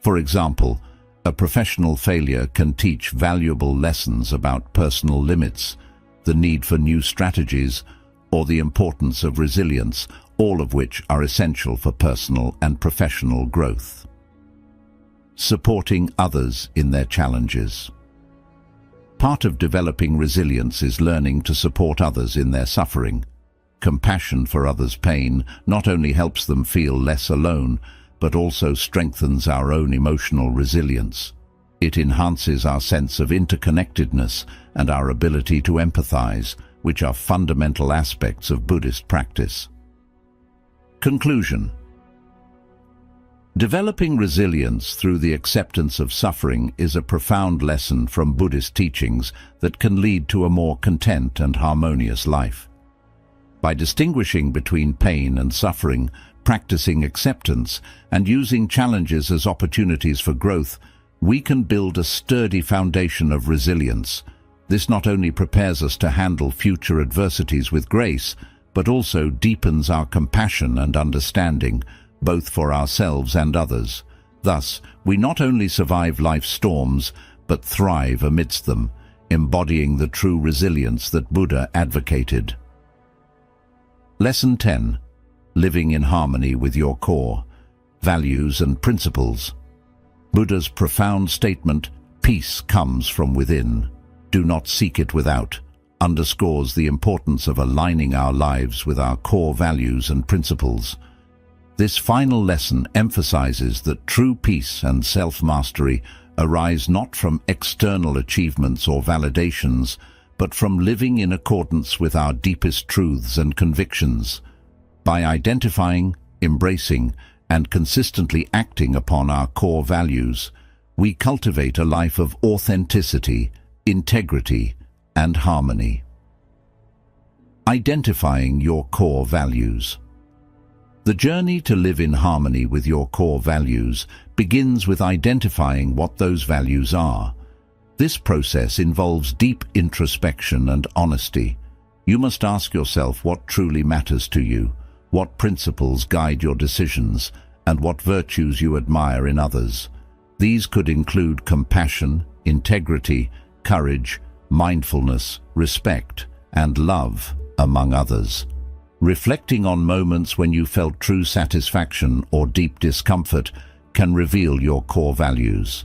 For example, a professional failure can teach valuable lessons about personal limits, the need for new strategies, or the importance of resilience, all of which are essential for personal and professional growth. Supporting others in their challenges. Part of developing resilience is learning to support others in their suffering. Compassion for others' pain not only helps them feel less alone, but also strengthens our own emotional resilience. It enhances our sense of interconnectedness and our ability to empathize, which are fundamental aspects of Buddhist practice. Conclusion. Developing resilience through the acceptance of suffering is a profound lesson from Buddhist teachings that can lead to a more content and harmonious life. By distinguishing between pain and suffering, practicing acceptance, and using challenges as opportunities for growth, we can build a sturdy foundation of resilience. This not only prepares us to handle future adversities with grace, but also deepens our compassion and understanding, both for ourselves and others. Thus, we not only survive life's storms, but thrive amidst them, embodying the true resilience that Buddha advocated. Lesson 10. Living in harmony with your core, values and principles. Buddha's profound statement, "Peace comes from within, do not seek it without," underscores the importance of aligning our lives with our core values and principles. This final lesson emphasizes that true peace and self-mastery arise not from external achievements or validations, but from living in accordance with our deepest truths and convictions. By identifying, embracing, and consistently acting upon our core values, we cultivate a life of authenticity, integrity, and harmony. Identifying your core values. The journey to live in harmony with your core values begins with identifying what those values are. This process involves deep introspection and honesty. You must ask yourself what truly matters to you, what principles guide your decisions, and what virtues you admire in others. These could include compassion, integrity, courage, mindfulness, respect, and love, among others. Reflecting on moments when you felt true satisfaction or deep discomfort can reveal your core values.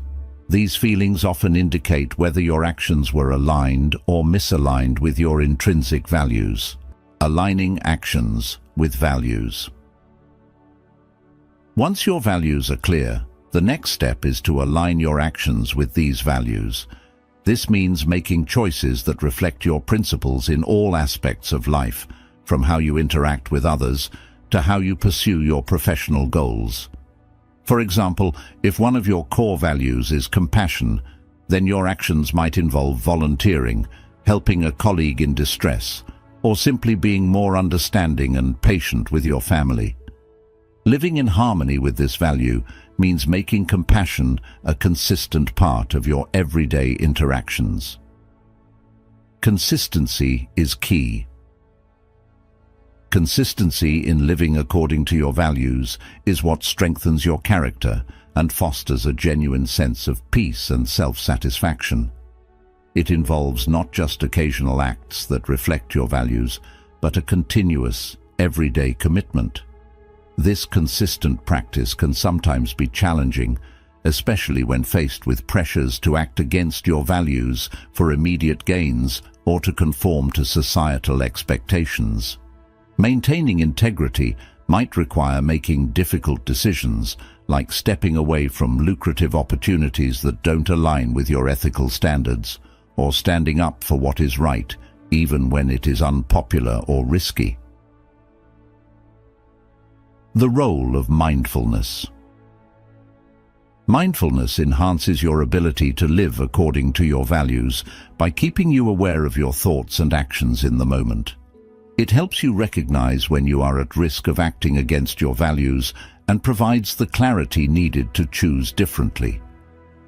These feelings often indicate whether your actions were aligned or misaligned with your intrinsic values. Aligning actions with values. Once your values are clear, the next step is to align your actions with these values. This means making choices that reflect your principles in all aspects of life, from how you interact with others to how you pursue your professional goals. For example, if one of your core values is compassion, then your actions might involve volunteering, helping a colleague in distress, or simply being more understanding and patient with your family. Living in harmony with this value means making compassion a consistent part of your everyday interactions. Consistency is key. Consistency in living according to your values is what strengthens your character and fosters a genuine sense of peace and self-satisfaction. It involves not just occasional acts that reflect your values, but a continuous, everyday commitment. This consistent practice can sometimes be challenging, especially when faced with pressures to act against your values for immediate gains or to conform to societal expectations. Maintaining integrity might require making difficult decisions, like stepping away from lucrative opportunities that don't align with your ethical standards, or standing up for what is right, even when it is unpopular or risky. The role of mindfulness. Mindfulness enhances your ability to live according to your values by keeping you aware of your thoughts and actions in the moment. It helps you recognize when you are at risk of acting against your values and provides the clarity needed to choose differently.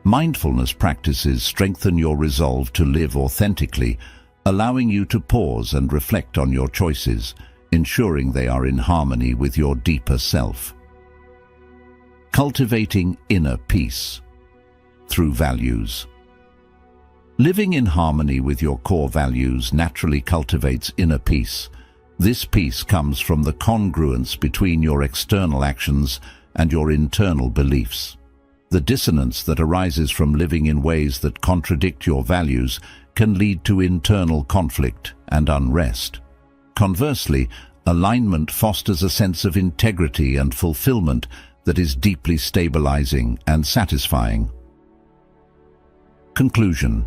Mindfulness practices strengthen your resolve to live authentically, allowing you to pause and reflect on your choices, ensuring they are in harmony with your deeper self. Cultivating inner peace through values. Living in harmony with your core values naturally cultivates inner peace. This peace comes from the congruence between your external actions and your internal beliefs. The dissonance that arises from living in ways that contradict your values can lead to internal conflict and unrest. Conversely, alignment fosters a sense of integrity and fulfillment that is deeply stabilizing and satisfying. Conclusion.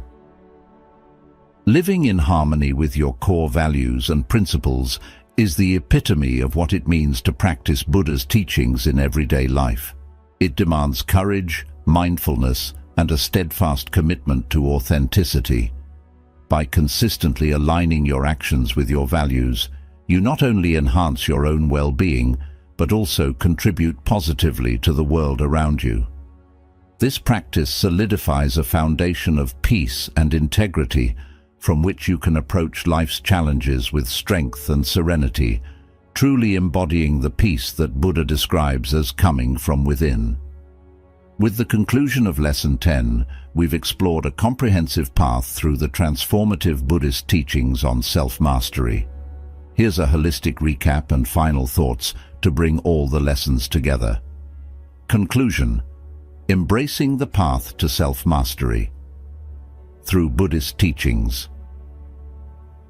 Living in harmony with your core values and principles is the epitome of what it means to practice Buddha's teachings in everyday life. It demands courage, mindfulness, and a steadfast commitment to authenticity. By consistently aligning your actions with your values, you not only enhance your own well-being, but also contribute positively to the world around you. This practice solidifies a foundation of peace and integrity from which you can approach life's challenges with strength and serenity, truly embodying the peace that Buddha describes as coming from within. With the conclusion of Lesson 10, we've explored a comprehensive path through the transformative Buddhist teachings on self-mastery. Here's a holistic recap and final thoughts to bring all the lessons together. Conclusion. Embracing the path to self-mastery through Buddhist teachings.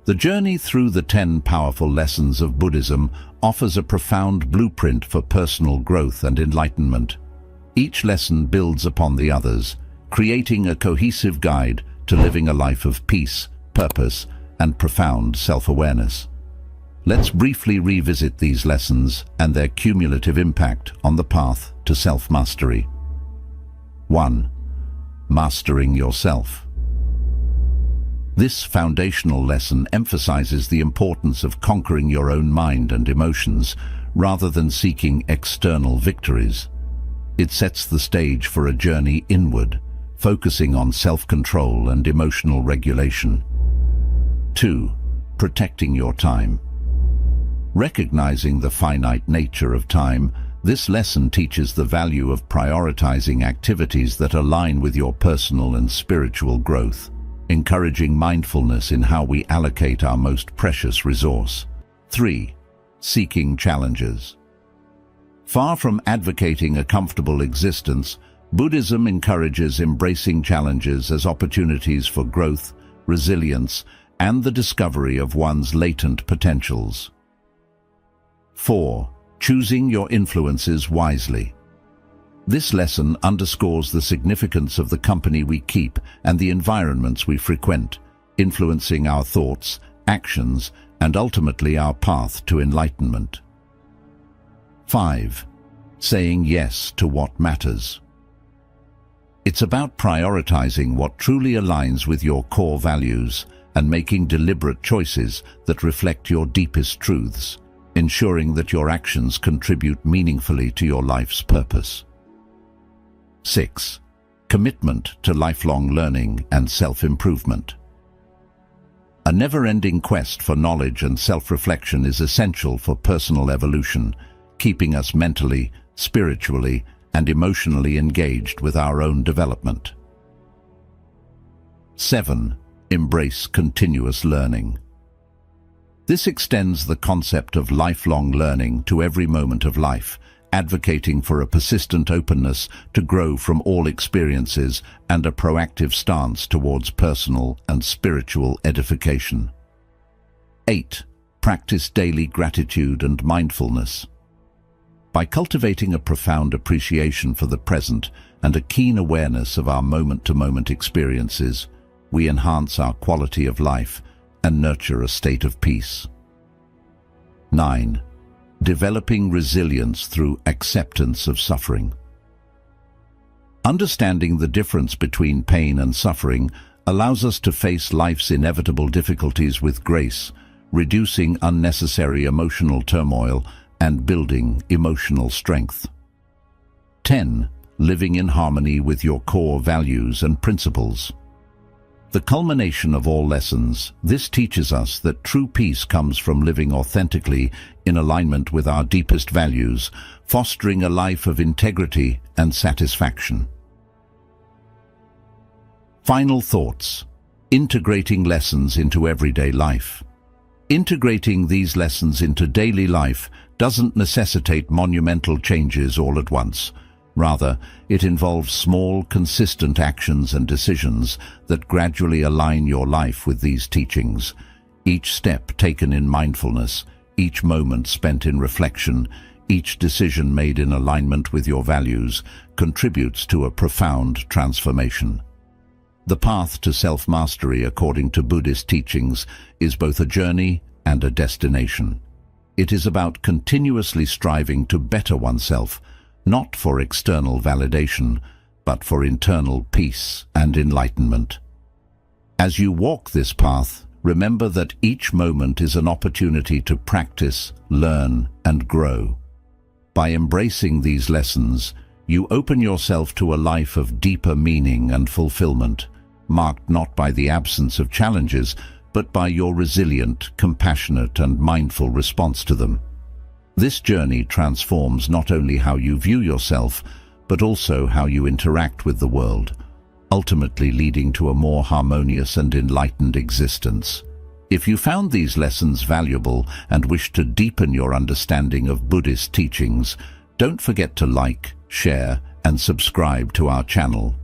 The journey through the 10 powerful lessons of Buddhism offers a profound blueprint for personal growth and enlightenment. Each lesson builds upon the others, creating a cohesive guide to living a life of peace, purpose, and profound self-awareness. Let's briefly revisit these lessons and their cumulative impact on the path to self-mastery. 1. Mastering yourself. This foundational lesson emphasizes the importance of conquering your own mind and emotions rather than seeking external victories. It sets the stage for a journey inward, focusing on self-control and emotional regulation. 2. Protecting your time. Recognizing the finite nature of time, this lesson teaches the value of prioritizing activities that align with your personal and spiritual growth, encouraging mindfulness in how we allocate our most precious resource. 3. Seeking challenges. Far from advocating a comfortable existence, Buddhism encourages embracing challenges as opportunities for growth, resilience, and the discovery of one's latent potentials. 4. Choosing your influences wisely. This lesson underscores the significance of the company we keep and the environments we frequent, influencing our thoughts, actions, and ultimately our path to enlightenment. 5. Saying yes to what matters. It's about prioritizing what truly aligns with your core values and making deliberate choices that reflect your deepest truths, ensuring that your actions contribute meaningfully to your life's purpose. 6. Commitment to lifelong learning and self-improvement. A never-ending quest for knowledge and self-reflection is essential for personal evolution, keeping us mentally, spiritually, and emotionally engaged with our own development. 7. Embrace continuous learning. This extends the concept of lifelong learning to every moment of life, advocating for a persistent openness to grow from all experiences and a proactive stance towards personal and spiritual edification. 8. Practice daily gratitude and mindfulness. By cultivating a profound appreciation for the present and a keen awareness of our moment-to-moment experiences, we enhance our quality of life and nurture a state of peace. 9. Developing resilience through acceptance of suffering. Understanding the difference between pain and suffering allows us to face life's inevitable difficulties with grace, reducing unnecessary emotional turmoil and building emotional strength. 10. Living in harmony with your core values and principles. The culmination of all lessons, this teaches us that true peace comes from living authentically in alignment with our deepest values, fostering a life of integrity and satisfaction. Final thoughts. Integrating lessons into everyday life. Integrating these lessons into daily life doesn't necessitate monumental changes all at once. Rather, it involves small, consistent actions and decisions that gradually align your life with these teachings. Each step taken in mindfulness, each moment spent in reflection, each decision made in alignment with your values contributes to a profound transformation. The path to self-mastery, according to Buddhist teachings, is both a journey and a destination. It is about continuously striving to better oneself, not for external validation, but for internal peace and enlightenment. As you walk this path, remember that each moment is an opportunity to practice, learn, and grow. By embracing these lessons, you open yourself to a life of deeper meaning and fulfillment, marked not by the absence of challenges, but by your resilient, compassionate, and mindful response to them. This journey transforms not only how you view yourself, but also how you interact with the world, ultimately leading to a more harmonious and enlightened existence. If you found these lessons valuable and wish to deepen your understanding of Buddhist teachings, don't forget to like, share, and subscribe to our channel.